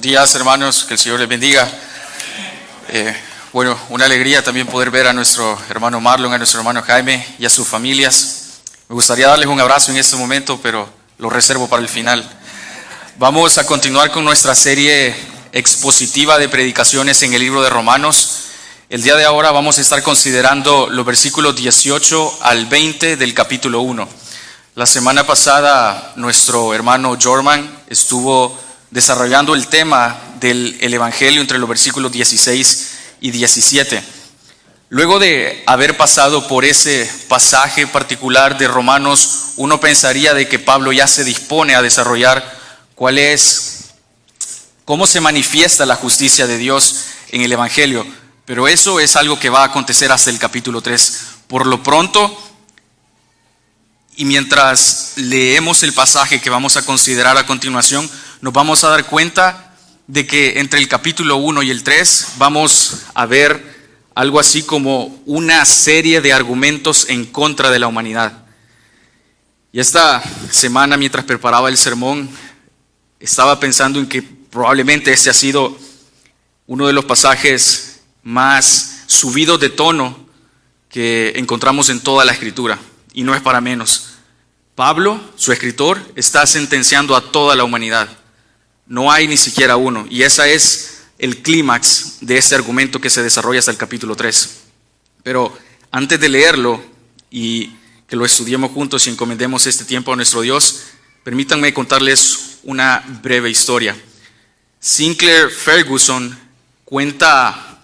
días, hermanos, que el Señor les bendiga. Una alegría también poder ver a nuestro hermano Marlon, a nuestro hermano Jaime y a sus familias. Me gustaría darles un abrazo en este momento, pero lo reservo para el final. Vamos a continuar con nuestra serie expositiva de predicaciones en el libro de Romanos. El día de ahora vamos a estar considerando los versículos 18 al 20 del capítulo 1. La semana pasada nuestro hermano Jorman estuvo desarrollando el tema del Evangelio entre los versículos 16 y 17. Luego de haber pasado por ese pasaje particular de Romanos, uno pensaría de que Pablo ya se dispone a desarrollar cómo se manifiesta la justicia de Dios en el Evangelio. Pero eso es algo que va a acontecer hasta el capítulo 3. Por lo pronto, y mientras leemos el pasaje que vamos a considerar a continuación, nos vamos a dar cuenta de que entre el capítulo 1 y el 3 vamos a ver algo así como una serie de argumentos en contra de la humanidad. Y esta semana, mientras preparaba el sermón, estaba pensando en que probablemente este ha sido uno de los pasajes más subidos de tono que encontramos en toda la Escritura, y no es para menos. Pablo, su escritor, está sentenciando a toda la humanidad. No hay ni siquiera uno, y ese es el clímax de este argumento que se desarrolla hasta el capítulo 3. Pero antes de leerlo y que lo estudiemos juntos y encomendemos este tiempo a nuestro Dios, permítanme contarles una breve historia. Sinclair Ferguson cuenta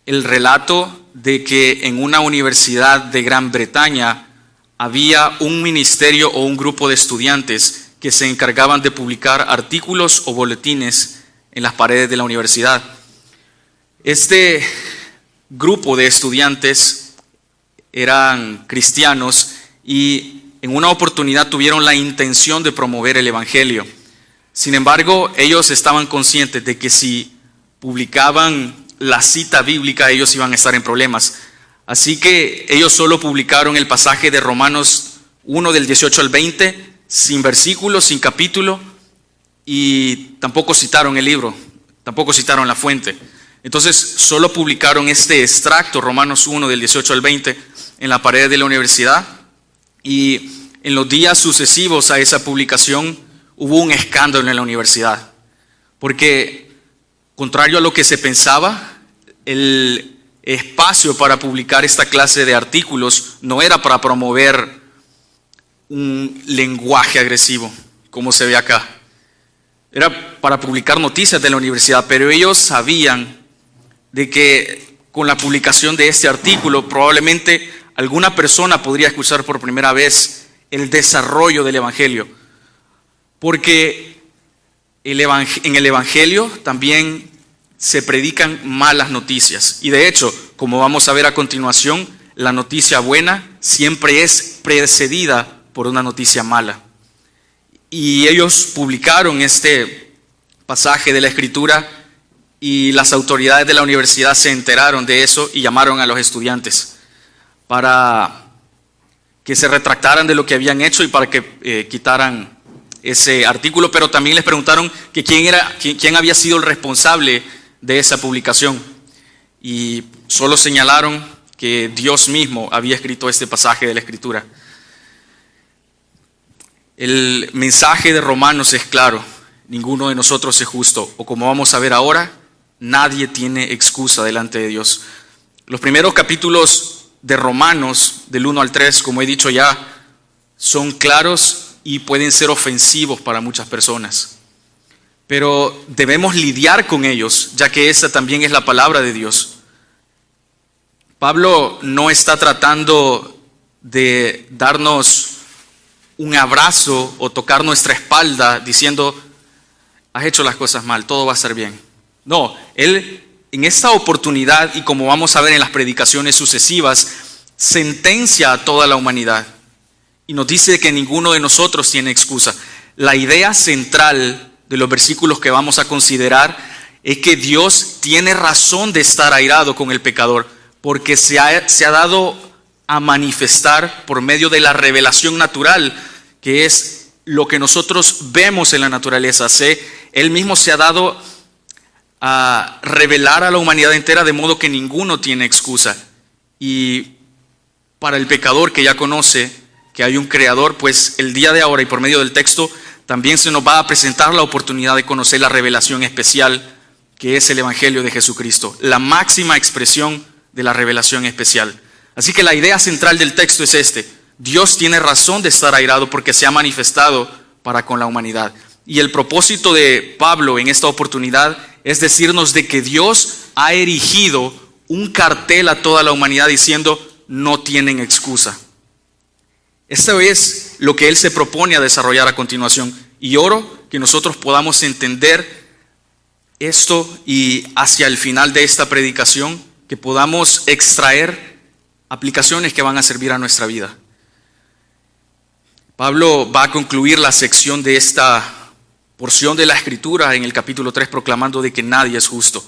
el relato de que en una universidad de Gran Bretaña había un ministerio o un grupo de estudiantes que se encargaban de publicar artículos o boletines en las paredes de la universidad. Este grupo de estudiantes eran cristianos y en una oportunidad tuvieron la intención de promover el Evangelio. Sin embargo, ellos estaban conscientes de que si publicaban la cita bíblica, ellos iban a estar en problemas. Así que ellos solo publicaron el pasaje de Romanos 1 del 18 al 20, sin versículos, sin capítulo, y tampoco citaron el libro, tampoco citaron la fuente. Entonces solo publicaron este extracto, Romanos 1 del 18 al 20, en la pared de la universidad, y en los días sucesivos a esa publicación hubo un escándalo en la universidad, porque contrario a lo que se pensaba, el espacio para publicar esta clase de artículos no era para promover un lenguaje agresivo, como se ve acá. Era para publicar noticias de la universidad, pero ellos sabían de que con la publicación de este artículo probablemente alguna persona podría escuchar por primera vez el desarrollo del Evangelio, porque en el Evangelio también se predican malas noticias, y de hecho, como vamos a ver a continuación, la noticia buena siempre es precedida por una noticia mala. Y ellos publicaron este pasaje de la Escritura y las autoridades de la universidad se enteraron de eso y llamaron a los estudiantes para que se retractaran de lo que habían hecho y para que quitaran ese artículo, pero también les preguntaron que quién había sido el responsable de esa publicación, y solo señalaron que Dios mismo había escrito este pasaje de la Escritura. El mensaje de Romanos es claro: ninguno de nosotros es justo, o como vamos a ver ahora, nadie tiene excusa delante de Dios. Los primeros capítulos de Romanos, del 1 al 3, como he dicho ya, son claros y pueden ser ofensivos para muchas personas. Pero debemos lidiar con ellos, ya que esa también es la palabra de Dios. Pablo no está tratando de darnos un abrazo o tocar nuestra espalda diciendo: has hecho las cosas mal, todo va a estar bien. No, él en esta oportunidad, y como vamos a ver en las predicaciones sucesivas, sentencia a toda la humanidad y nos dice que ninguno de nosotros tiene excusa. La idea central de los versículos que vamos a considerar es que Dios tiene razón de estar airado con el pecador, porque se ha dado a manifestar por medio de la revelación natural, que es lo que nosotros vemos en la naturaleza. Él mismo se ha dado a revelar a la humanidad entera, de modo que ninguno tiene excusa. Y para el pecador que ya conoce que hay un creador, pues el día de ahora y por medio del texto también se nos va a presentar la oportunidad de conocer la revelación especial que es el Evangelio de Jesucristo, la máxima expresión de la revelación especial. Así que la idea central del texto es Dios tiene razón de estar airado porque se ha manifestado para con la humanidad. Y el propósito de Pablo en esta oportunidad es decirnos de que Dios ha erigido un cartel a toda la humanidad diciendo: no tienen excusa. Esto es lo que él se propone a desarrollar a continuación. Y oro que nosotros podamos entender esto y hacia el final de esta predicación que podamos extraer aplicaciones que van a servir a nuestra vida. Pablo va a concluir la sección de esta porción de la Escritura en el capítulo 3 proclamando de que nadie es justo.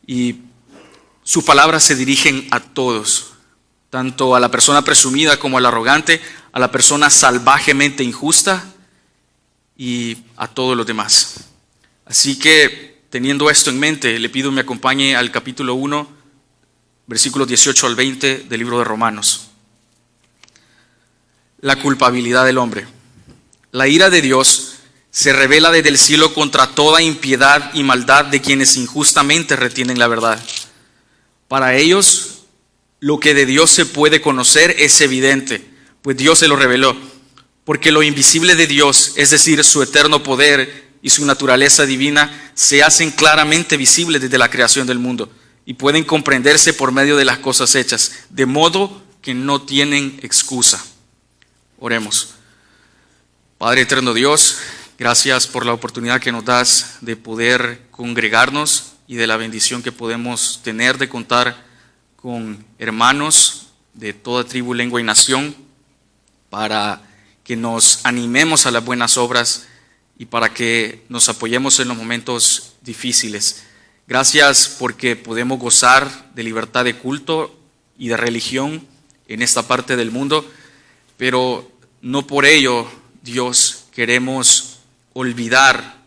Y sus palabras se dirigen a todos, tanto a la persona presumida como al arrogante, a la persona salvajemente injusta y a todos los demás. Así que, teniendo esto en mente, le pido me acompañe al capítulo 1, versículos 18 al 20 del libro de Romanos. La culpabilidad del hombre. La ira de Dios se revela desde el cielo contra toda impiedad y maldad de quienes injustamente retienen la verdad. Para ellos, lo que de Dios se puede conocer es evidente, pues Dios se lo reveló. Porque lo invisible de Dios, es decir, su eterno poder y su naturaleza divina, se hacen claramente visibles desde la creación del mundo y pueden comprenderse por medio de las cosas hechas, de modo que no tienen excusa. Oremos. Padre eterno Dios, gracias por la oportunidad que nos das de poder congregarnos y de la bendición que podemos tener de contar con hermanos de toda tribu, lengua y nación para que nos animemos a las buenas obras y para que nos apoyemos en los momentos difíciles. Gracias porque podemos gozar de libertad de culto y de religión en esta parte del mundo, pero no por ello, Dios, queremos olvidar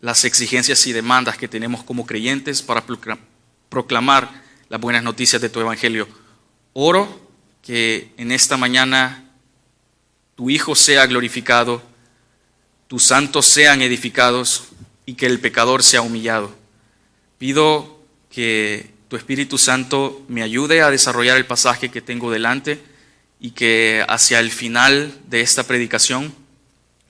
las exigencias y demandas que tenemos como creyentes para proclamar las buenas noticias de tu Evangelio. Oro que en esta mañana tu Hijo sea glorificado, tus santos sean edificados y que el pecador sea humillado. Pido que tu Espíritu Santo me ayude a desarrollar el pasaje que tengo delante y que hacia el final de esta predicación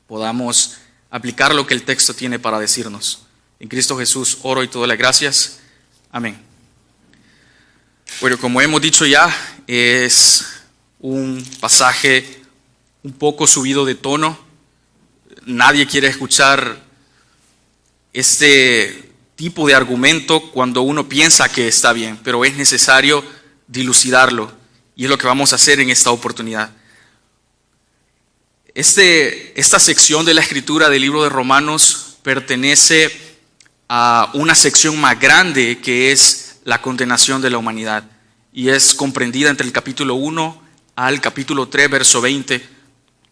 podamos aplicar lo que el texto tiene para decirnos. En Cristo Jesús oro y te doy las gracias. Amén. Bueno, como hemos dicho ya, es un pasaje un poco subido de tono. Nadie quiere escuchar este tipo de argumento cuando uno piensa que está bien, pero es necesario dilucidarlo y es lo que vamos a hacer en esta oportunidad. Esta sección de la escritura del libro de Romanos pertenece a una sección más grande que es la condenación de la humanidad y es comprendida entre el capítulo 1 al capítulo 3, verso 20,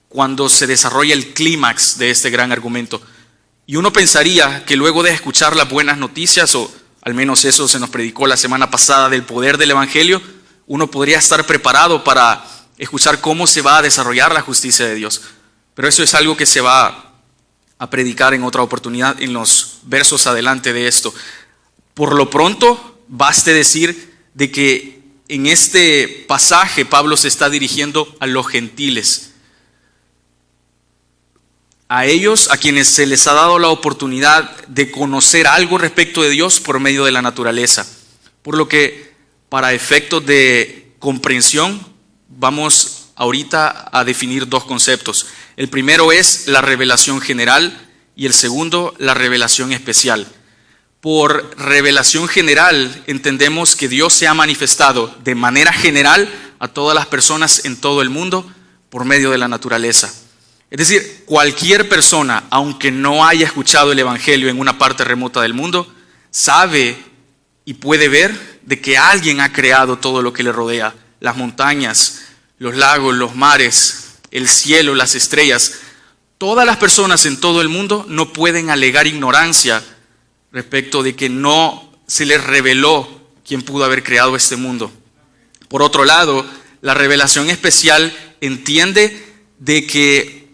cuando se desarrolla el clímax de este gran argumento. Y uno pensaría que luego de escuchar las buenas noticias, o al menos eso se nos predicó la semana pasada del poder del Evangelio, uno podría estar preparado para escuchar cómo se va a desarrollar la justicia de Dios. Pero eso es algo que se va a predicar en otra oportunidad en los versos adelante de esto. Por lo pronto, baste decir de que en este pasaje Pablo se está dirigiendo a los gentiles, a ellos a quienes se les ha dado la oportunidad de conocer algo respecto de Dios por medio de la naturaleza. Por lo que, para efectos de comprensión, vamos ahorita a definir dos conceptos. El primero es la revelación general y el segundo, la revelación especial. Por revelación general entendemos que Dios se ha manifestado de manera general a todas las personas en todo el mundo por medio de la naturaleza. Es decir, cualquier persona, aunque no haya escuchado el Evangelio en una parte remota del mundo, sabe y puede ver de que alguien ha creado todo lo que le rodea, las montañas, los lagos, los mares, el cielo, las estrellas. todas las personas en todo el mundo no pueden alegar ignorancia respecto de que no se les reveló quién pudo haber creado este mundo. Por otro lado, la revelación especial entiende de que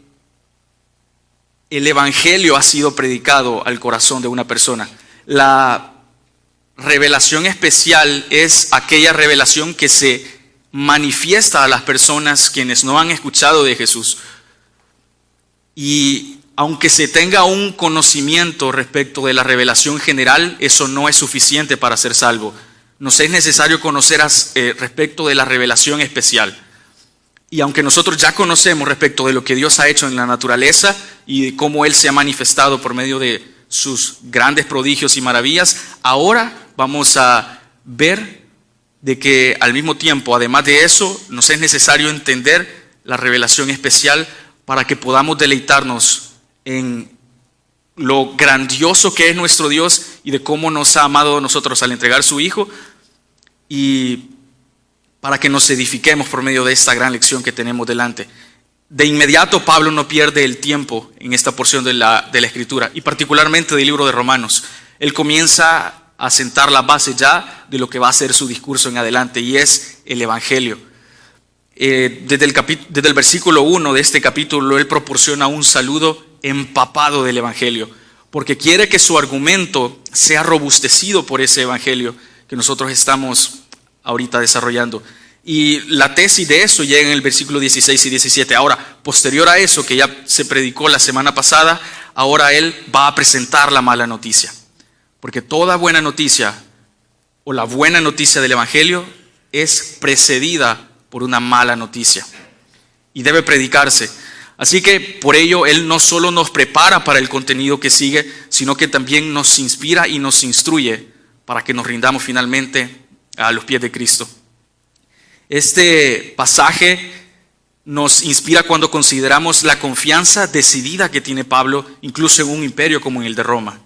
el evangelio ha sido predicado al corazón de una persona. La revelación especial es aquella revelación que se manifiesta a las personas quienes no han escuchado de Jesús. Y aunque se tenga un conocimiento respecto de la revelación general, eso no es suficiente para ser salvo. Nos es necesario conocer respecto de la revelación especial. Y aunque nosotros ya conocemos respecto de lo que Dios ha hecho en la naturaleza y de cómo Él se ha manifestado por medio de sus grandes prodigios y maravillas, ahora vamos a ver de que al mismo tiempo, además de eso, nos es necesario entender la revelación especial para que podamos deleitarnos en lo grandioso que es nuestro Dios y de cómo nos ha amado a nosotros al entregar su Hijo, y para que nos edifiquemos por medio de esta gran lección que tenemos delante. De inmediato Pablo no pierde el tiempo en esta porción de la Escritura, y particularmente del libro de Romanos. Él comienza a sentar la base ya de lo que va a ser su discurso en adelante, y es el Evangelio. Desde el versículo 1 de este capítulo, él proporciona un saludo empapado del Evangelio, porque quiere que su argumento sea robustecido por ese Evangelio que nosotros estamos ahorita desarrollando. Y la tesis de eso llega en el versículo 16 y 17. Ahora, posterior a eso que ya se predicó la semana pasada, ahora él va a presentar la mala noticia. Porque toda buena noticia, o la buena noticia del Evangelio, es precedida por una mala noticia y debe predicarse. Así que por ello él no solo nos prepara para el contenido que sigue, sino que también nos inspira y nos instruye para que nos rindamos finalmente a los pies de Cristo. Este pasaje nos inspira cuando consideramos la confianza decidida que tiene Pablo, incluso en un imperio como en el de Roma.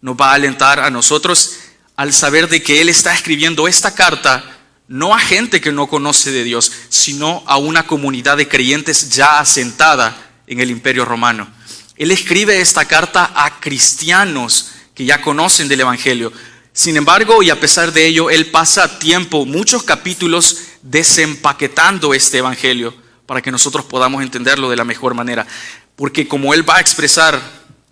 Nos va a alentar a nosotros al saber de que él está escribiendo esta carta no a gente que no conoce de Dios, sino a una comunidad de creyentes ya asentada en el imperio romano. Él escribe esta carta a cristianos que ya conocen del Evangelio. Sin embargo, y a pesar de ello, él pasa tiempo, muchos capítulos, desempaquetando este Evangelio para que nosotros podamos entenderlo de la mejor manera. Porque como él va a expresar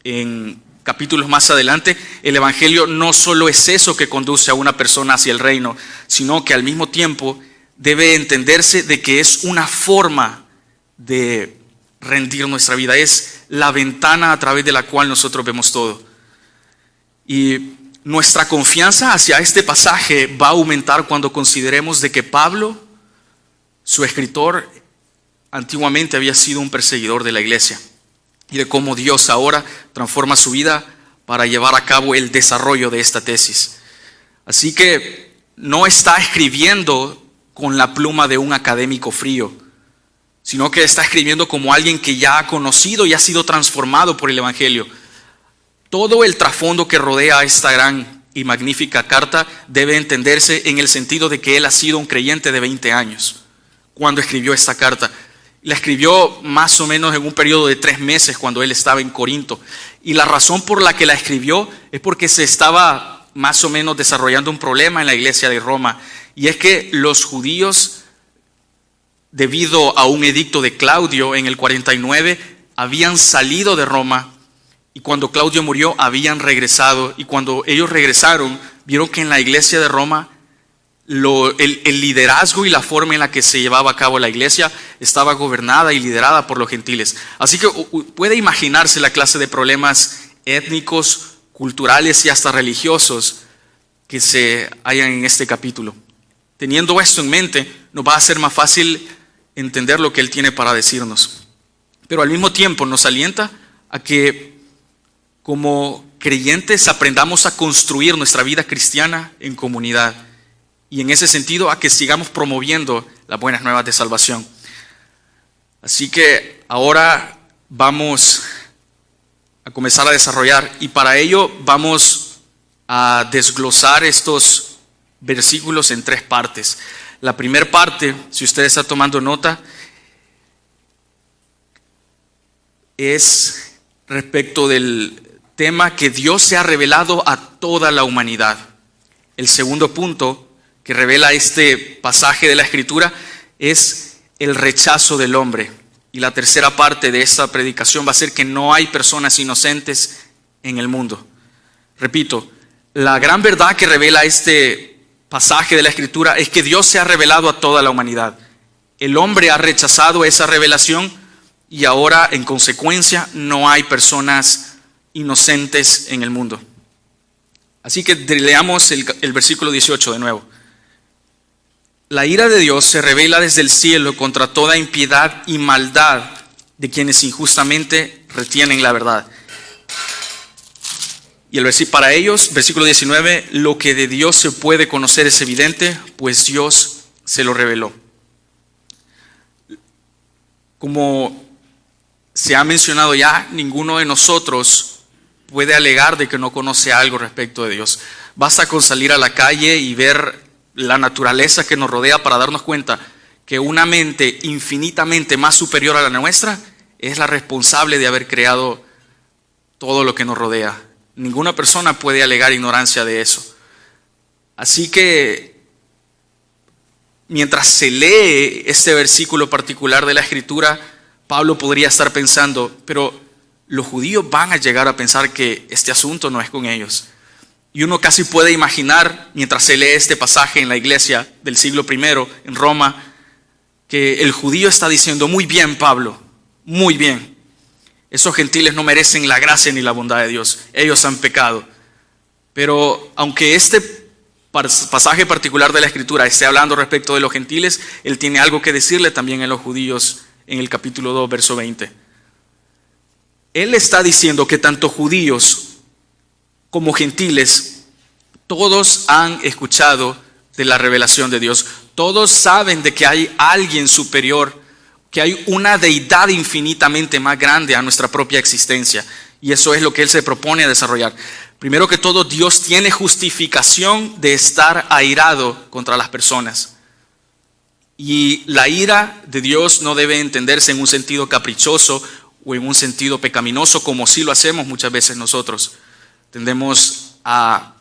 en capítulos más adelante, el Evangelio no solo es eso que conduce a una persona hacia el reino, sino que al mismo tiempo debe entenderse de que es una forma de rendir nuestra vida. Es la ventana a través de la cual nosotros vemos todo. Y nuestra confianza hacia este pasaje va a aumentar cuando consideremos de que Pablo, su escritor, antiguamente había sido un perseguidor de la iglesia, y de cómo Dios ahora transforma su vida para llevar a cabo el desarrollo de esta tesis. Así que no está escribiendo con la pluma de un académico frío, sino que está escribiendo como alguien que ya ha conocido y ha sido transformado por el Evangelio. Todo el trasfondo que rodea esta gran y magnífica carta debe entenderse en el sentido de que él ha sido un creyente de 20 años cuando escribió esta carta. La escribió más o menos en un periodo de 3 meses cuando él estaba en Corinto. Y la razón por la que la escribió es porque se estaba más o menos desarrollando un problema en la iglesia de Roma. Y es que los judíos, debido a un edicto de Claudio en el 49, habían salido de Roma. Y cuando Claudio murió, habían regresado. Y cuando ellos regresaron, vieron que en la iglesia de Roma el liderazgo y la forma en la que se llevaba a cabo la iglesia estaba gobernada y liderada por los gentiles. Así que puede imaginarse la clase de problemas étnicos, culturales y hasta religiosos que se hallan en este capítulo. Teniendo esto en mente, nos va a ser más fácil entender lo que él tiene para decirnos. Pero al mismo tiempo nos alienta a que como creyentes aprendamos a construir nuestra vida cristiana en comunidad. Y en ese sentido a que sigamos promoviendo las buenas nuevas de salvación. Así que ahora vamos a comenzar a desarrollar, y para ello vamos a desglosar estos versículos en 3 partes. La primera parte, si usted está tomando nota, es respecto del tema que Dios se ha revelado a toda la humanidad. El segundo punto que revela este pasaje de la Escritura es el rechazo del hombre. Y la tercera parte de esta predicación va a ser que no hay personas inocentes en el mundo. Repito, la gran verdad que revela este pasaje de la Escritura es que Dios se ha revelado a toda la humanidad. El hombre ha rechazado esa revelación y ahora, en consecuencia, no hay personas inocentes en el mundo. Así que leamos el versículo 18 de nuevo. La ira de Dios se revela desde el cielo contra toda impiedad y maldad de quienes injustamente retienen la verdad. Y para ellos, versículo 19, lo que de Dios se puede conocer es evidente, pues Dios se lo reveló. Como se ha mencionado ya, ninguno de nosotros puede alegar de que no conoce algo respecto de Dios. Basta con salir a la calle y ver la naturaleza que nos rodea para darnos cuenta que una mente infinitamente más superior a la nuestra es la responsable de haber creado todo lo que nos rodea. Ninguna persona puede alegar ignorancia de eso. Así que mientras se lee este versículo particular de la Escritura, Pablo podría estar pensando, pero los judíos van a llegar a pensar que este asunto no es con ellos. Y uno casi puede imaginar, mientras se lee este pasaje en la iglesia del siglo I en Roma, que el judío está diciendo, muy bien, Pablo, muy bien. Esos gentiles no merecen la gracia ni la bondad de Dios. Ellos han pecado. Pero aunque este pasaje particular de la Escritura esté hablando respecto de los gentiles, él tiene algo que decirle también a los judíos en el capítulo 2, verso 20. Él está diciendo que tanto judíos como gentiles, todos han escuchado de la revelación de Dios. Todos saben de que hay alguien superior, que hay una deidad infinitamente más grande a nuestra propia existencia. Y eso es lo que él se propone a desarrollar. Primero que todo, Dios tiene justificación de estar airado contra las personas. Y la ira de Dios no debe entenderse en un sentido caprichoso o en un sentido pecaminoso, como sí lo hacemos muchas veces nosotros. Tendemos a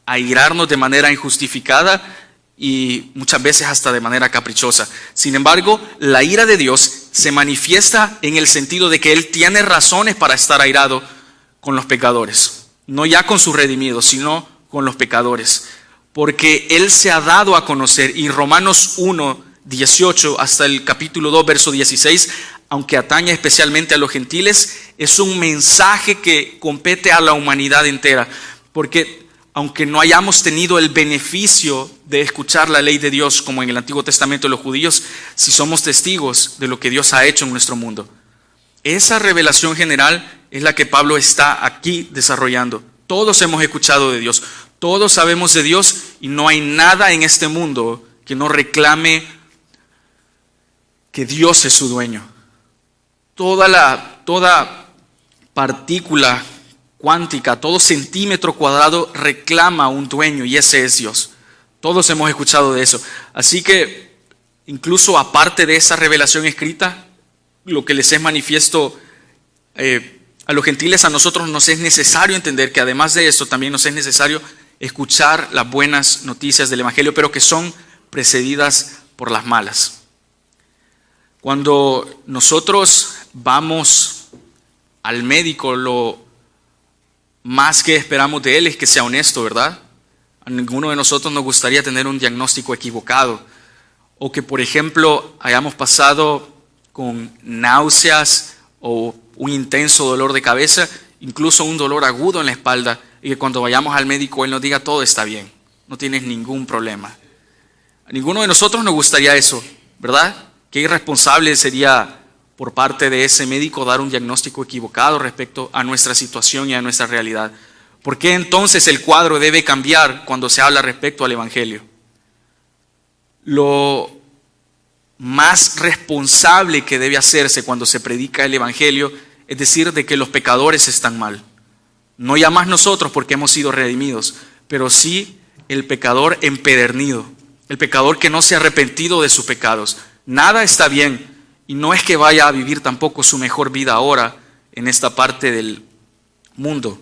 airarnos de manera injustificada y muchas veces hasta de manera caprichosa. Sin embargo, la ira de Dios se manifiesta en el sentido de que Él tiene razones para estar airado con los pecadores. No ya con sus redimidos, sino con los pecadores. Porque Él se ha dado a conocer, y Romanos 1, 18 hasta el capítulo 2, verso 16, aunque atañe especialmente a los gentiles, es un mensaje que compete a la humanidad entera. Porque aunque no hayamos tenido el beneficio de escuchar la ley de Dios como en el Antiguo Testamento de los judíos, sí somos testigos de lo que Dios ha hecho en nuestro mundo. Esa revelación general es la que Pablo está aquí desarrollando. Todos hemos escuchado de Dios, todos sabemos de Dios, y no hay nada en este mundo que no reclame que Dios es su dueño. Toda partícula cuántica, todo centímetro cuadrado reclama un dueño, y ese es Dios. Todos hemos escuchado de eso. Así que incluso aparte de esa revelación escrita, lo que les es manifiesto a los gentiles, a nosotros nos es necesario entender que además de eso también nos es necesario escuchar las buenas noticias del Evangelio, pero que son precedidas por las malas. Cuando nosotros vamos al médico, lo más que esperamos de él es que sea honesto, ¿verdad? A ninguno de nosotros nos gustaría tener un diagnóstico equivocado, o que, por ejemplo, hayamos pasado con náuseas o un intenso dolor de cabeza, incluso un dolor agudo en la espalda, y que cuando vayamos al médico él nos diga todo está bien, no tienes ningún problema. A ninguno de nosotros nos gustaría eso, ¿verdad? Qué irresponsable sería por parte de ese médico dar un diagnóstico equivocado respecto a nuestra situación y a nuestra realidad. ¿Por qué entonces el cuadro debe cambiar cuando se habla respecto al Evangelio? Lo más responsable que debe hacerse cuando se predica el Evangelio es decir de que los pecadores están mal. No ya más nosotros porque hemos sido redimidos, pero sí el pecador empedernido, el pecador que no se ha arrepentido de sus pecados. Nada está bien, y no es que vaya a vivir tampoco su mejor vida ahora en esta parte del mundo.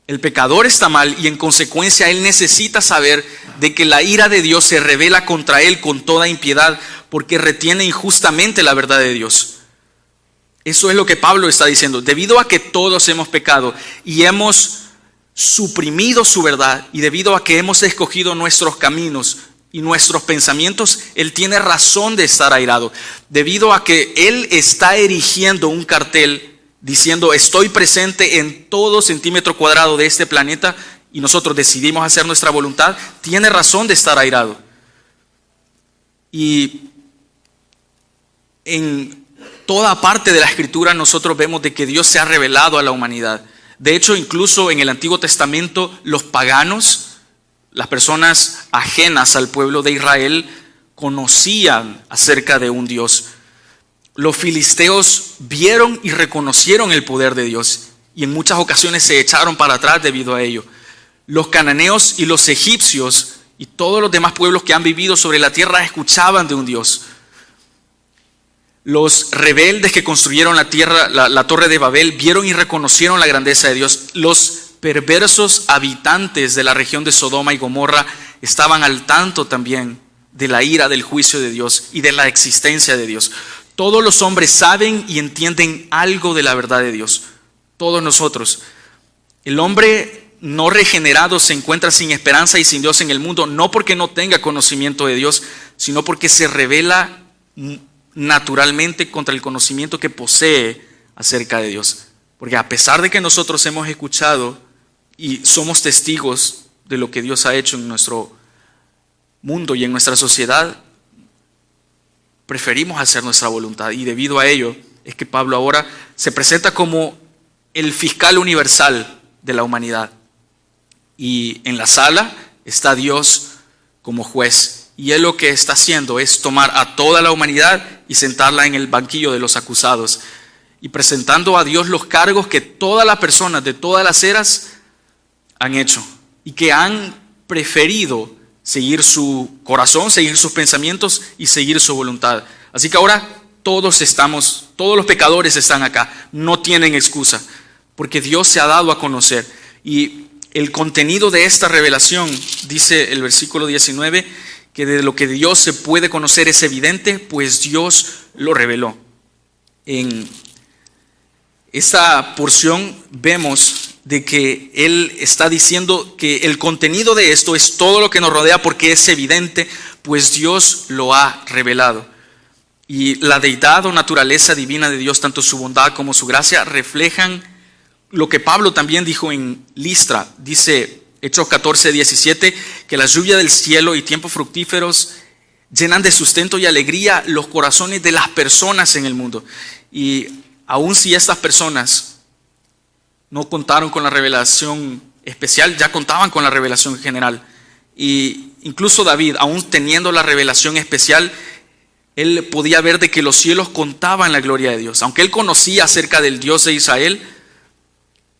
El pecador está mal y en consecuencia él necesita saber de que la ira de Dios se revela contra él con toda impiedad porque retiene injustamente la verdad de Dios. Eso es lo que Pablo está diciendo. Debido a que todos hemos pecado y hemos suprimido su verdad y debido a que hemos escogido nuestros caminos y nuestros pensamientos, él tiene razón de estar airado. Debido a que él está erigiendo un cartel diciendo estoy presente en todo centímetro cuadrado de este planeta y nosotros decidimos hacer nuestra voluntad, tiene razón de estar airado. Y en toda parte de la Escritura nosotros vemos de que Dios se ha revelado a la humanidad. De hecho, incluso en el Antiguo Testamento, los paganos, las personas ajenas al pueblo de Israel, conocían acerca de un Dios. Los filisteos vieron y reconocieron el poder de Dios y en muchas ocasiones se echaron para atrás debido a ello. Los cananeos y los egipcios y todos los demás pueblos que han vivido sobre la tierra escuchaban de un Dios. Los rebeldes que construyeron la torre de Babel vieron y reconocieron la grandeza de Dios. Los perversos habitantes de la región de Sodoma y Gomorra estaban al tanto también de la ira del juicio de Dios y de la existencia de Dios. Todos los hombres saben y entienden algo de la verdad de Dios. Todos nosotros. El hombre no regenerado se encuentra sin esperanza y sin Dios en el mundo, no porque no tenga conocimiento de Dios, sino porque se revela naturalmente contra el conocimiento que posee acerca de Dios. Porque a pesar de que nosotros hemos escuchado y somos testigos de lo que Dios ha hecho en nuestro mundo y en nuestra sociedad, preferimos hacer nuestra voluntad y debido a ello es que Pablo ahora se presenta como el fiscal universal de la humanidad y en la sala está Dios como juez y él lo que está haciendo es tomar a toda la humanidad y sentarla en el banquillo de los acusados y presentando a Dios los cargos que todas las personas de todas las eras han hecho y que han preferido seguir su corazón, seguir sus pensamientos y seguir su voluntad. Así que ahora todos los pecadores están acá, no tienen excusa, porque Dios se ha dado a conocer. Y el contenido de esta revelación, dice el versículo 19, que de lo que Dios se puede conocer es evidente, pues Dios lo reveló. En esta porción vemos de que él está diciendo que el contenido de esto es todo lo que nos rodea porque es evidente, pues Dios lo ha revelado. Y la deidad o naturaleza divina de Dios, tanto su bondad como su gracia, reflejan lo que Pablo también dijo en Listra. Dice Hechos 14:17, que la lluvia del cielo y tiempos fructíferos llenan de sustento y alegría los corazones de las personas en el mundo. Y aun si estas personas no contaron con la revelación especial, ya contaban con la revelación general. Y incluso David, aún teniendo la revelación especial, él podía ver de que los cielos contaban la gloria de Dios. Aunque él conocía acerca del Dios de Israel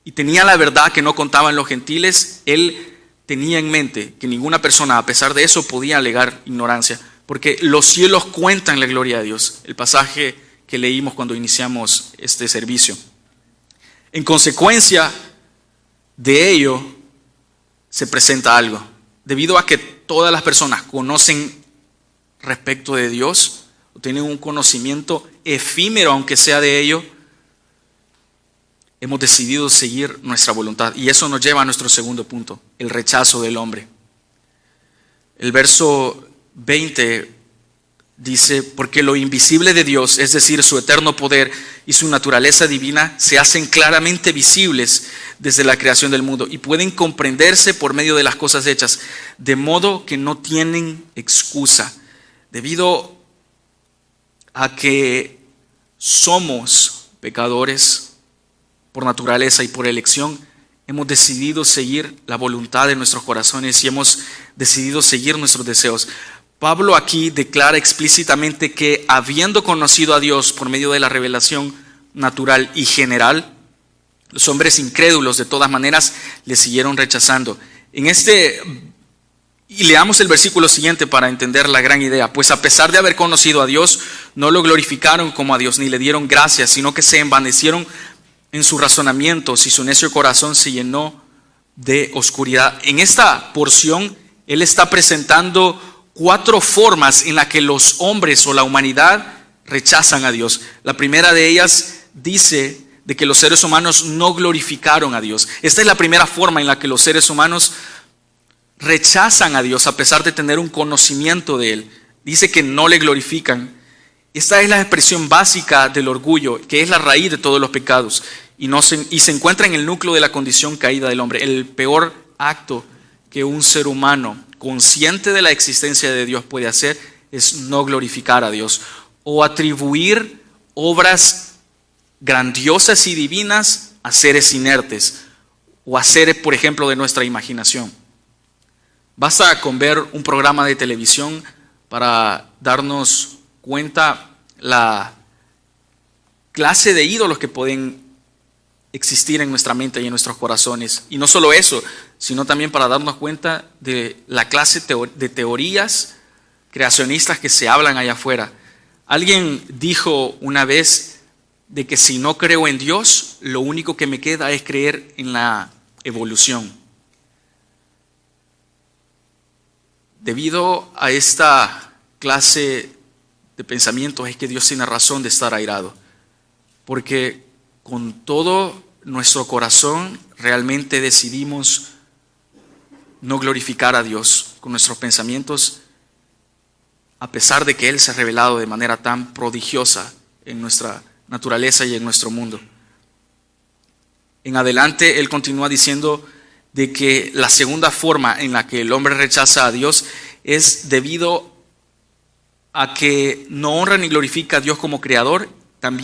y tenía la verdad que no contaban los gentiles, él tenía en mente que ninguna persona, a pesar de eso, podía alegar ignorancia, porque los cielos cuentan la gloria de Dios. El pasaje que leímos cuando iniciamos este servicio. En consecuencia de ello, se presenta algo. Debido a que todas las personas conocen respecto de Dios, o tienen un conocimiento efímero, aunque sea de ello, hemos decidido seguir nuestra voluntad. Y eso nos lleva a nuestro segundo punto, el rechazo del hombre. El verso 20 dice, porque lo invisible de Dios, es decir, su eterno poder y su naturaleza divina, se hacen claramente visibles desde la creación del mundo y pueden comprenderse por medio de las cosas hechas, de modo que no tienen excusa. Debido a que somos pecadores por naturaleza y por elección, hemos decidido seguir la voluntad de nuestros corazones y hemos decidido seguir nuestros deseos. Pablo aquí declara explícitamente que habiendo conocido a Dios por medio de la revelación natural y general, los hombres incrédulos de todas maneras le siguieron rechazando. Y leamos el versículo siguiente para entender la gran idea. Pues a pesar de haber conocido a Dios, no lo glorificaron como a Dios, ni le dieron gracias, sino que se envanecieron en sus razonamientos y su necio corazón se llenó de oscuridad. En esta porción, él está presentando 4 formas en las que los hombres o la humanidad rechazan a Dios. La primera de ellas dice de que los seres humanos no glorificaron a Dios. Esta es la primera forma en la que los seres humanos rechazan a Dios a pesar de tener un conocimiento de Él. Dice que no le glorifican. Esta es la expresión básica del orgullo, que es la raíz de todos los pecados y se encuentra en el núcleo de la condición caída del hombre. El peor acto que un ser humano consciente de la existencia de Dios puede hacer es no glorificar a Dios o atribuir obras grandiosas y divinas a seres inertes o a seres, por ejemplo, de nuestra imaginación. Basta con ver un programa de televisión para darnos cuenta la clase de ídolos que pueden existir en nuestra mente y en nuestros corazones. Y no solo eso, sino también para darnos cuenta de la clase de teorías creacionistas que se hablan allá afuera. Alguien dijo una vez de que si no creo en Dios, lo único que me queda es creer en la evolución. Debido a esta clase de pensamientos es que Dios tiene razón de estar airado, porque con todo nuestro corazón realmente decidimos no glorificar a Dios con nuestros pensamientos, a pesar de que Él se ha revelado de manera tan prodigiosa en nuestra naturaleza y en nuestro mundo. En adelante, Él continúa diciendo de que la segunda forma en la que el hombre rechaza a Dios es debido a que no honra ni glorifica a Dios como creador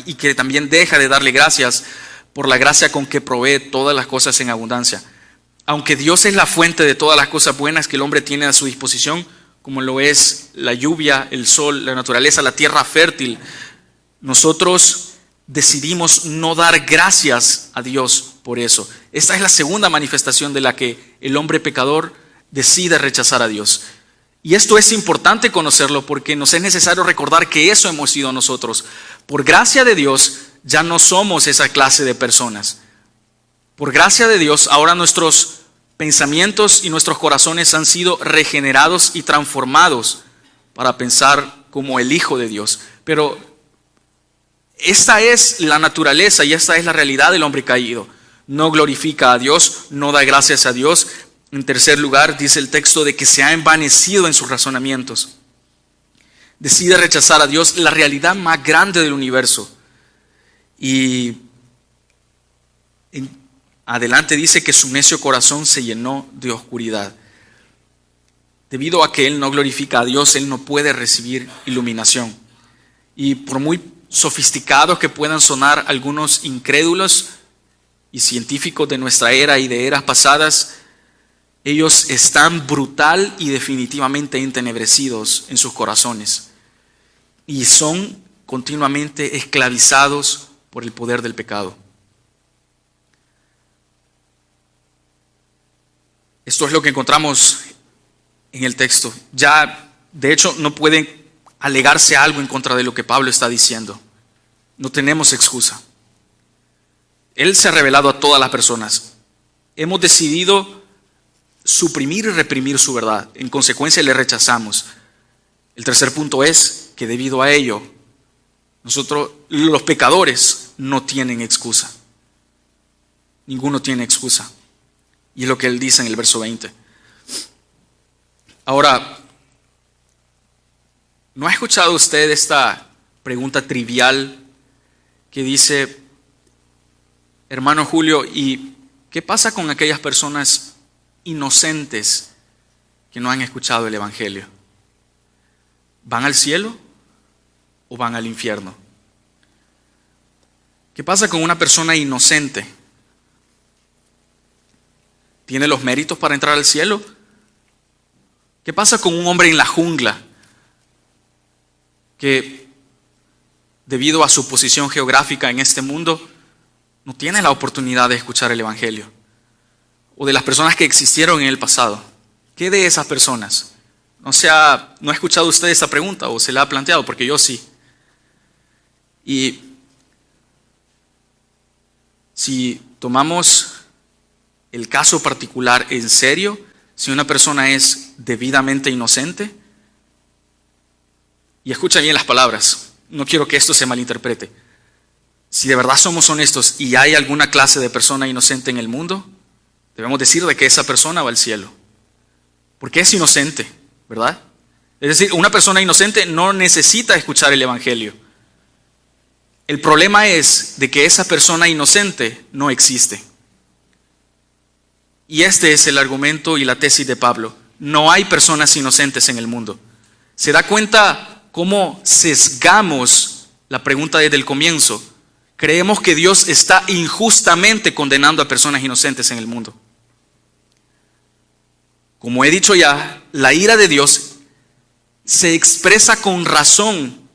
y que también deja de darle gracias por la gracia con que provee todas las cosas en abundancia. Aunque Dios es la fuente de todas las cosas buenas que el hombre tiene a su disposición, como lo es la lluvia, el sol, la naturaleza, la tierra fértil, nosotros decidimos no dar gracias a Dios por eso. Esta es la segunda manifestación de la que el hombre pecador decide rechazar a Dios. Y esto es importante conocerlo porque nos es necesario recordar que eso hemos sido nosotros. Por gracia de Dios ya no somos esa clase de personas. Por gracia de Dios ahora nuestros pensamientos y nuestros corazones han sido regenerados y transformados para pensar como el Hijo de Dios. Pero esta es la naturaleza y esta es la realidad del hombre caído. No glorifica a Dios, no da gracias a Dios. En tercer lugar, dice el texto de que se ha envanecido en sus razonamientos. Decide rechazar a Dios, la realidad más grande del universo. Y adelante dice que su necio corazón se llenó de oscuridad. Debido a que él no glorifica a Dios, él no puede recibir iluminación. Y por muy sofisticados que puedan sonar algunos incrédulos y científicos de nuestra era y de eras pasadas, ellos están brutal y definitivamente entenebrecidos en sus corazones y son continuamente esclavizados por el poder del pecado. Esto es lo que encontramos en el texto. Ya, de hecho, no pueden alegarse algo en contra de lo que Pablo está diciendo. No tenemos excusa. Él se ha revelado a todas las personas. Hemos decidido suprimir y reprimir su verdad. En consecuencia le rechazamos. El tercer punto es que debido a ello, nosotros, los pecadores, no tienen excusa. Ninguno tiene excusa. Y es lo que él dice en el verso 20. Ahora, ¿no ha escuchado usted esta pregunta trivial que dice, hermano Julio, ¿y qué pasa con aquellas personas inocentes que no han escuchado el Evangelio? ¿Van al cielo o van al infierno? ¿Qué pasa con una persona inocente? ¿Tiene los méritos para entrar al cielo? ¿Qué pasa con un hombre en la jungla que debido a su posición geográfica en este mundo no tiene la oportunidad de escuchar el Evangelio? O de las personas que existieron en el pasado. ¿Qué de esas personas? ¿No ha escuchado usted esa pregunta o se la ha planteado? Porque yo sí. Y si tomamos el caso particular en serio, si una persona es debidamente inocente, y escucha bien las palabras, no quiero que esto se malinterprete. Si de verdad somos honestos y hay alguna clase de persona inocente en el mundo, debemos decir de que esa persona va al cielo. Porque es inocente, ¿verdad? Es decir, una persona inocente no necesita escuchar el evangelio. El problema es de que esa persona inocente no existe. Y este es el argumento y la tesis de Pablo. No hay personas inocentes en el mundo. ¿Se da cuenta cómo sesgamos la pregunta desde el comienzo? Creemos que Dios está injustamente condenando a personas inocentes en el mundo. Como he dicho ya, la ira de Dios se expresa con razón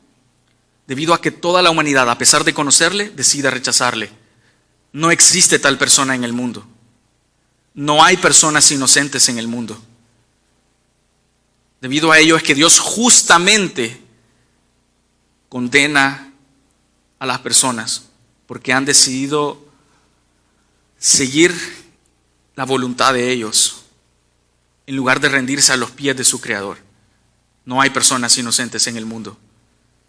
debido a que toda la humanidad, a pesar de conocerle, decide rechazarle. No existe tal persona en el mundo. No hay personas inocentes en el mundo. Debido a ello es que Dios justamente condena a las personas porque han decidido seguir la voluntad de ellos en lugar de rendirse a los pies de su Creador. No hay personas inocentes en el mundo.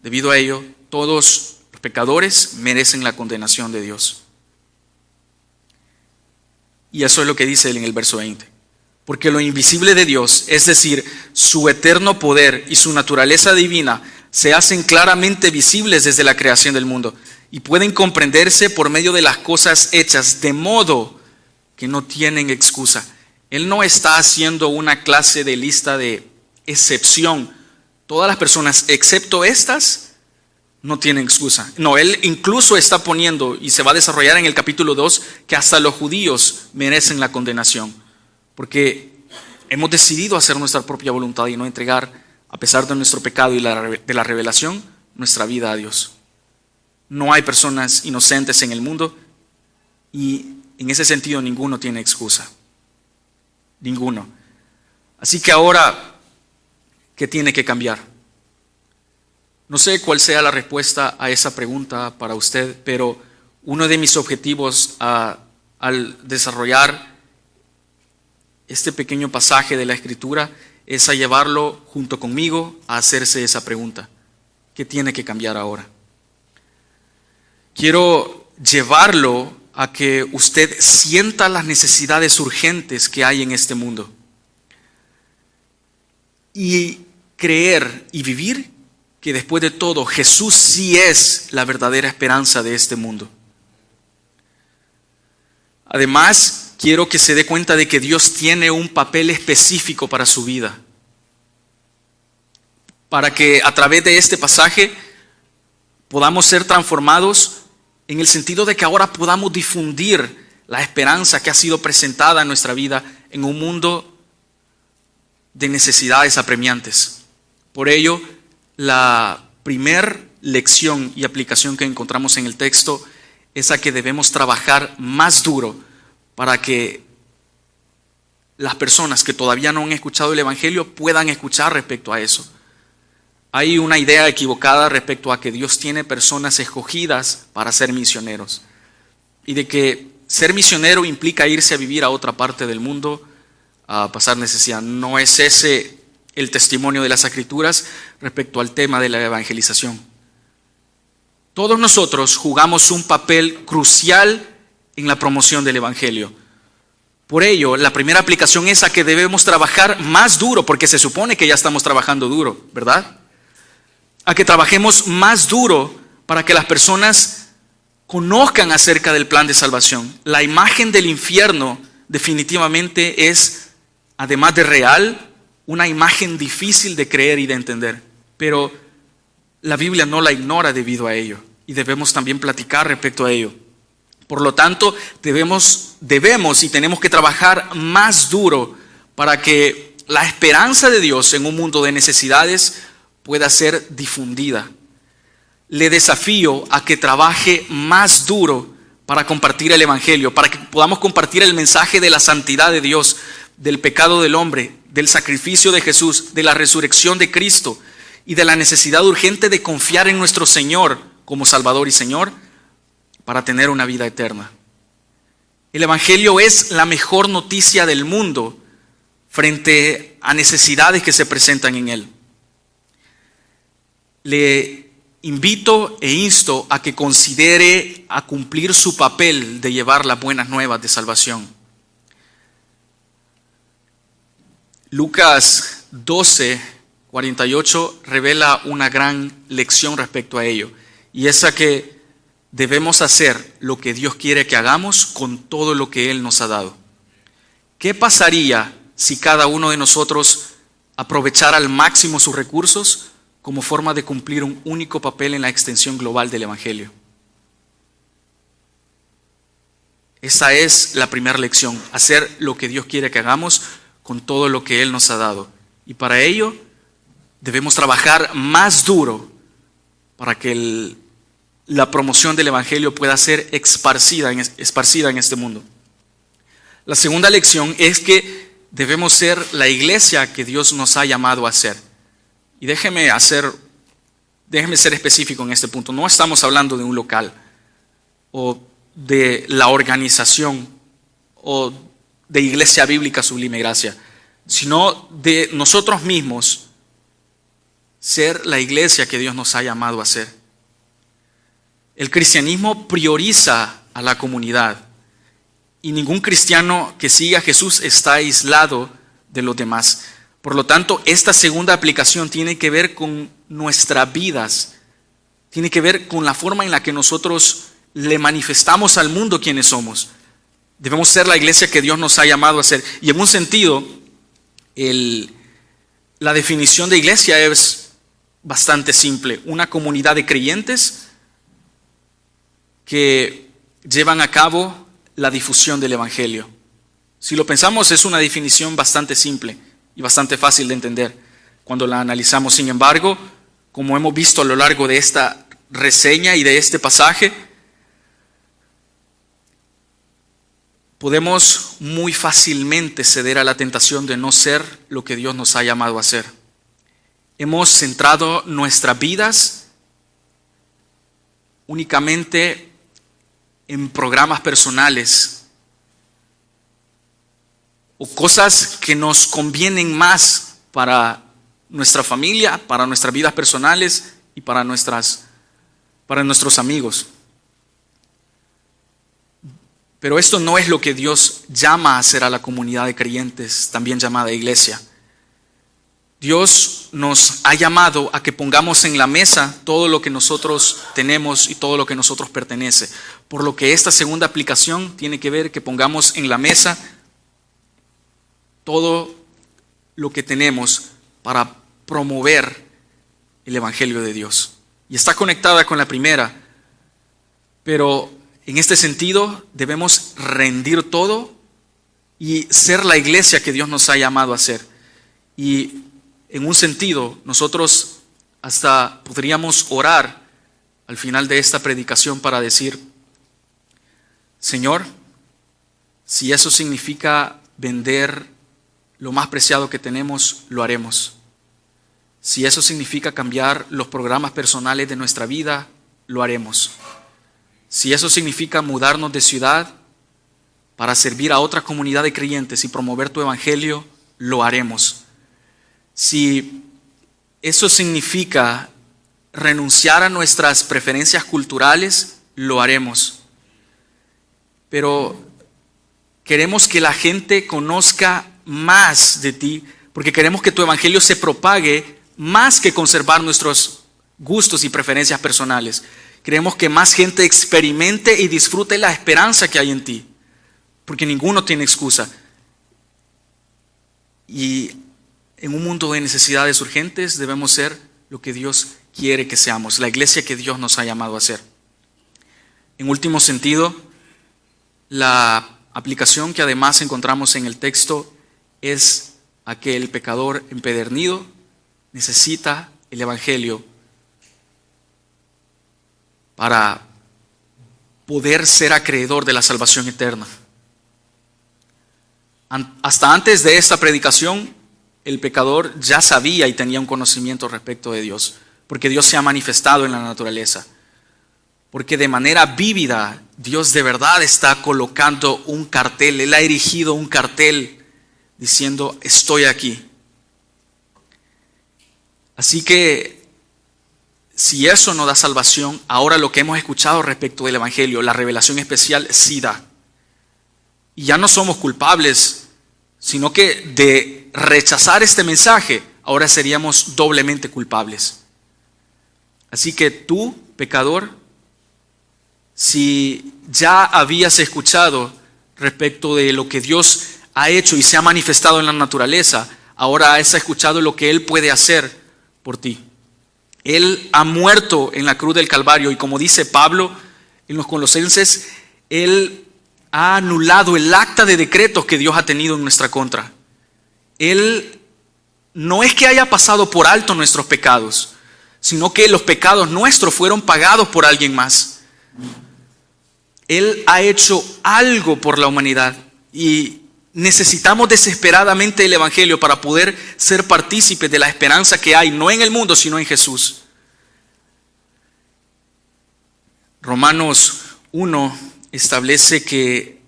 Debido a ello, todos los pecadores merecen la condenación de Dios. Y eso es lo que dice él en el verso 20. Porque lo invisible de Dios, es decir, su eterno poder y su naturaleza divina, se hacen claramente visibles desde la creación del mundo y pueden comprenderse por medio de las cosas hechas, de modo que no tienen excusa. Él no está haciendo una clase de lista de excepción. Todas las personas, excepto estas, no tienen excusa. No, él incluso está poniendo, y se va a desarrollar en el capítulo 2, que hasta los judíos merecen la condenación. Porque hemos decidido hacer nuestra propia voluntad y no entregar, a pesar de nuestro pecado y de la revelación, nuestra vida a Dios. No hay personas inocentes en el mundo y en ese sentido ninguno tiene excusa. Ninguno. Así que ahora, ¿qué tiene que cambiar? No sé cuál sea la respuesta a esa pregunta para usted, pero uno de mis objetivos al desarrollar este pequeño pasaje de la Escritura es a llevarlo junto conmigo a hacerse esa pregunta. ¿Qué tiene que cambiar ahora? Quiero llevarlo a que usted sienta las necesidades urgentes que hay en este mundo y creer y vivir que después de todo Jesús sí es la verdadera esperanza de este mundo. Además, quiero que se dé cuenta de que Dios tiene un papel específico para su vida, para que a través de este pasaje podamos ser transformados en el sentido de que ahora podamos difundir la esperanza que ha sido presentada en nuestra vida en un mundo de necesidades apremiantes. Por ello, la primera lección y aplicación que encontramos en el texto es a que debemos trabajar más duro para que las personas que todavía no han escuchado el Evangelio puedan escuchar respecto a eso. Hay una idea equivocada respecto a que Dios tiene personas escogidas para ser misioneros y de que ser misionero implica irse a vivir a otra parte del mundo a pasar necesidad. No es ese el testimonio de las Escrituras respecto al tema de la evangelización. Todos nosotros jugamos un papel crucial en la promoción del Evangelio. Por ello, la primera aplicación es a que debemos trabajar más duro, porque se supone que ya estamos trabajando duro, ¿verdad? A que trabajemos más duro para que las personas conozcan acerca del plan de salvación. La imagen del infierno definitivamente es, además de real, una imagen difícil de creer y de entender. Pero la Biblia no la ignora debido a ello y debemos también platicar respecto a ello. Por lo tanto, debemos y tenemos que trabajar más duro para que la esperanza de Dios en un mundo de necesidades pueda ser difundida. Le desafío a que trabaje más duro para compartir el Evangelio, para que podamos compartir el mensaje de la santidad de Dios, del pecado del hombre, del sacrificio de Jesús, de la resurrección de Cristo y de la necesidad urgente de confiar en nuestro Señor como Salvador y Señor para tener una vida eterna. El Evangelio es la mejor noticia del mundo frente a necesidades que se presentan en él. Le invito e insto a que considere a cumplir su papel de llevar las buenas nuevas de salvación. Lucas 12:48 revela una gran lección respecto a ello, y es a que debemos hacer lo que Dios quiere que hagamos con todo lo que Él nos ha dado. ¿Qué pasaría si cada uno de nosotros aprovechara al máximo sus recursos como forma de cumplir un único papel en la extensión global del Evangelio? Esa es la primera lección, hacer lo que Dios quiere que hagamos con todo lo que Él nos ha dado. Y para ello debemos trabajar más duro para que la promoción del Evangelio pueda ser esparcida en este mundo. La segunda lección es que debemos ser la iglesia que Dios nos ha llamado a ser. Y déjeme ser específico en este punto. No estamos hablando de un local o de la organización o de Iglesia Bíblica Sublime Gracia, sino de nosotros mismos ser la iglesia que Dios nos ha llamado a ser. El cristianismo prioriza a la comunidad y ningún cristiano que siga a Jesús está aislado de los demás. Por lo tanto, esta segunda aplicación tiene que ver con nuestras vidas, tiene que ver con la forma en la que nosotros le manifestamos al mundo quiénes somos. Debemos ser la iglesia que Dios nos ha llamado a ser. Y en un sentido, la definición de iglesia es bastante simple: una comunidad de creyentes que llevan a cabo la difusión del Evangelio. Si lo pensamos, es una definición bastante simple y bastante fácil de entender cuando la analizamos. Sin embargo, como hemos visto a lo largo de esta reseña y de este pasaje, podemos muy fácilmente ceder a la tentación de no ser lo que Dios nos ha llamado a ser. Hemos centrado nuestras vidas únicamente en programas personales o cosas que nos convienen más para nuestra familia, para nuestras vidas personales y para nuestros amigos. Pero esto no es lo que Dios llama a hacer a la comunidad de creyentes, también llamada iglesia. Dios nos ha llamado a que pongamos en la mesa todo lo que nosotros tenemos y todo lo que nosotros pertenece. Por lo que esta segunda aplicación tiene que ver que pongamos en la mesa todo lo que tenemos para promover el Evangelio de Dios. Y está conectada con la primera, pero en este sentido debemos rendir todo y ser la iglesia que Dios nos ha llamado a ser. Y en un sentido, nosotros hasta podríamos orar al final de esta predicación para decir: Señor, si eso significa vender lo más preciado que tenemos, lo haremos. Si eso significa cambiar los programas personales de nuestra vida, lo haremos. Si eso significa mudarnos de ciudad para servir a otra comunidad de creyentes y promover tu evangelio, lo haremos. Si eso significa renunciar a nuestras preferencias culturales, lo haremos. Pero queremos que la gente conozca más de ti, porque queremos que tu evangelio se propague más que conservar nuestros gustos y preferencias personales. Queremos que más gente experimente y disfrute la esperanza que hay en ti, porque ninguno tiene excusa. Y en un mundo de necesidades urgentes debemos ser lo que Dios quiere que seamos, la iglesia que Dios nos ha llamado a ser. En último sentido, la aplicación que además encontramos en el texto es a que el pecador empedernido necesita el evangelio para poder ser acreedor de la salvación eterna. Hasta antes de esta predicación, el pecador ya sabía y tenía un conocimiento respecto de Dios, porque Dios se ha manifestado en la naturaleza. porque de manera vívida Dios de verdad está colocando un cartel. Él ha erigido un cartel diciendo: estoy aquí. Así que si eso no da salvación, ahora lo que hemos escuchado respecto del Evangelio, la revelación especial, sí da. Y ya no somos culpables, sino que de rechazar este mensaje, ahora seríamos doblemente culpables. Así que tú, pecador, si ya habías escuchado respecto de lo que Dios ha hecho y se ha manifestado en la naturaleza, ahora has escuchado lo que Él puede hacer por ti. Él ha muerto en la cruz del Calvario y, como dice Pablo en los Colosenses, Él ha anulado el acta de decretos que Dios ha tenido en nuestra contra. Él no es que haya pasado por alto nuestros pecados, sino que los pecados nuestros fueron pagados por alguien más. Él ha hecho algo por la humanidad y necesitamos desesperadamente el Evangelio para poder ser partícipes de la esperanza que hay, no en el mundo, sino en Jesús. Romanos 1 establece que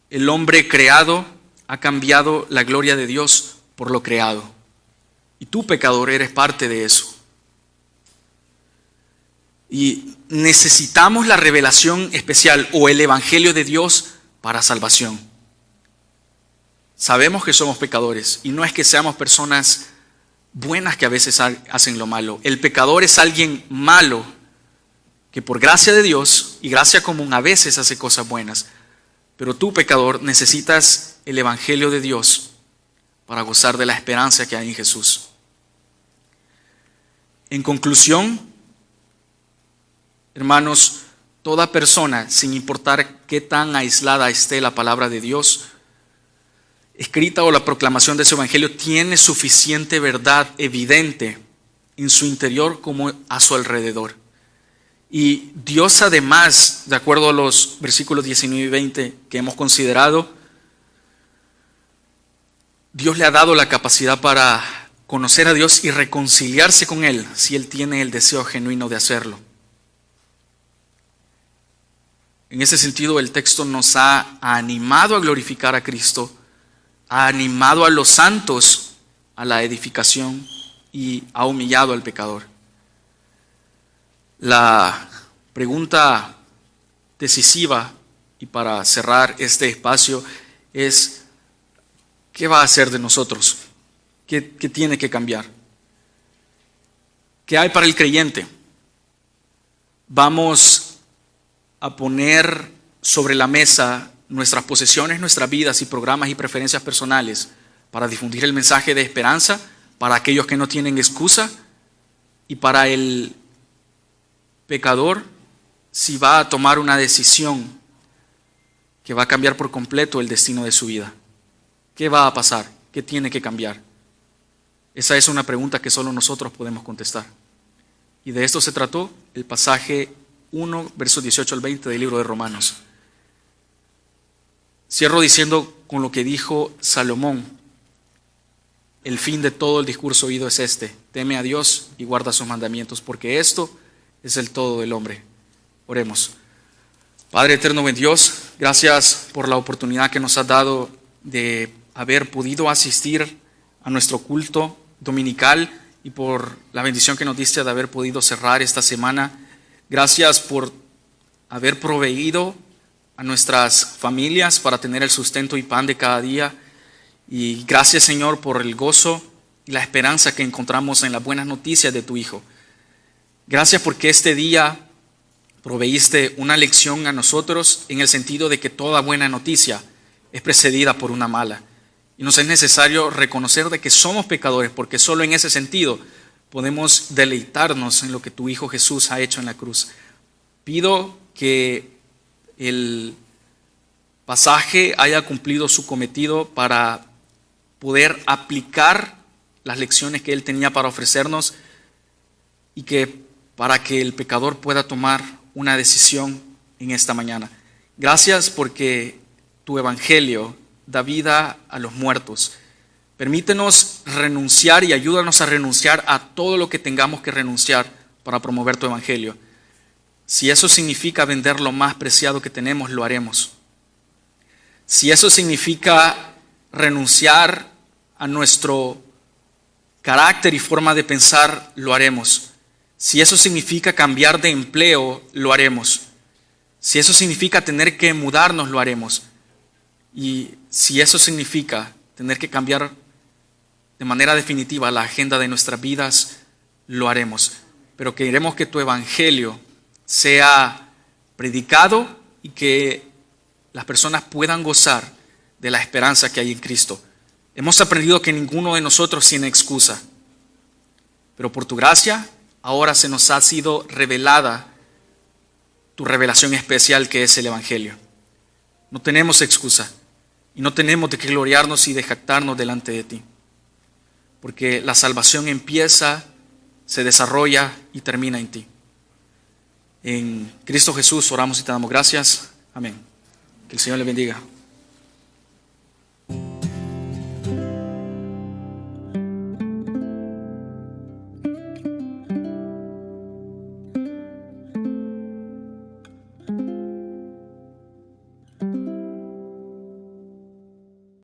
el hombre creado ha cambiado la gloria de Dios por lo creado. Y tú, pecador, eres parte de eso. Y necesitamos la revelación especial o el Evangelio de Dios para salvación. Sabemos que somos pecadores y no es que seamos personas buenas que a veces hacen lo malo. El pecador es alguien malo que por gracia de Dios y gracia común a veces hace cosas buenas. Pero tú, pecador, necesitas el Evangelio de Dios para gozar de la esperanza que hay en Jesús. En conclusión, hermanos, toda persona, sin importar qué tan aislada esté la palabra de Dios, escrita o la proclamación de su Evangelio, tiene suficiente verdad evidente en su interior como a su alrededor. Y Dios, además, de acuerdo a los versículos 19 y 20 que hemos considerado, Dios le ha dado la capacidad para conocer a Dios y reconciliarse con Él si Él tiene el deseo genuino de hacerlo. En ese sentido, el texto nos ha animado a glorificar a Cristo, ha animado a los santos a la edificación y ha humillado al pecador. La pregunta decisiva, y para cerrar este espacio, es: ¿qué va a hacer de nosotros? ¿Qué tiene que cambiar? ¿Qué hay para el creyente? Vamos a poner sobre la mesa nuestras posesiones, nuestras vidas y programas y preferencias personales para difundir el mensaje de esperanza para aquellos que no tienen excusa, y para el pecador, si va a tomar una decisión que va a cambiar por completo el destino de su vida. ¿Qué va a pasar? ¿Qué tiene que cambiar? Esa es una pregunta que solo nosotros podemos contestar. Y de esto se trató el pasaje 1, versos 18 al 20 del libro de Romanos. Cierro diciendo con lo que dijo Salomón: el fin de todo el discurso oído es este: teme a Dios y guarda sus mandamientos, porque esto es el todo del hombre. Oremos. Padre eterno, buen Dios, gracias por la oportunidad que nos has dado de haber podido asistir a nuestro culto dominical y por la bendición que nos diste de haber podido cerrar esta semana. Gracias por haber proveído a nuestras familias para tener el sustento y pan de cada día. Y gracias, Señor, por el gozo y la esperanza que encontramos en las buenas noticias de tu Hijo. Gracias porque este día proveíste una lección a nosotros en el sentido de que toda buena noticia es precedida por una mala. Y nos es necesario reconocer de que somos pecadores, porque solo en ese sentido podemos deleitarnos en lo que tu Hijo Jesús ha hecho en la cruz. Pido que el pasaje haya cumplido su cometido para poder aplicar las lecciones que Él tenía para ofrecernos, y que para que el pecador pueda tomar una decisión en esta mañana. Gracias porque tu evangelio da vida a los muertos. Permítenos renunciar y ayúdanos a renunciar a todo lo que tengamos que renunciar para promover tu evangelio. Si eso significa vender lo más preciado que tenemos, lo haremos. Si eso significa renunciar a nuestro carácter y forma de pensar, lo haremos. Si eso significa cambiar de empleo, lo haremos. Si eso significa tener que mudarnos, lo haremos. Y si eso significa tener que cambiar de manera definitiva la agenda de nuestras vidas, lo haremos. Pero queremos que tu evangelio sea predicado y que las personas puedan gozar de la esperanza que hay en Cristo. Hemos aprendido que ninguno de nosotros tiene excusa, pero por tu gracia ahora se nos ha sido revelada tu revelación especial, que es el evangelio. No tenemos excusa y no tenemos de qué gloriarnos y de jactarnos delante de ti, porque la salvación empieza, se desarrolla y termina en ti. En Cristo Jesús oramos y te damos gracias. Amén. Que el Señor le bendiga.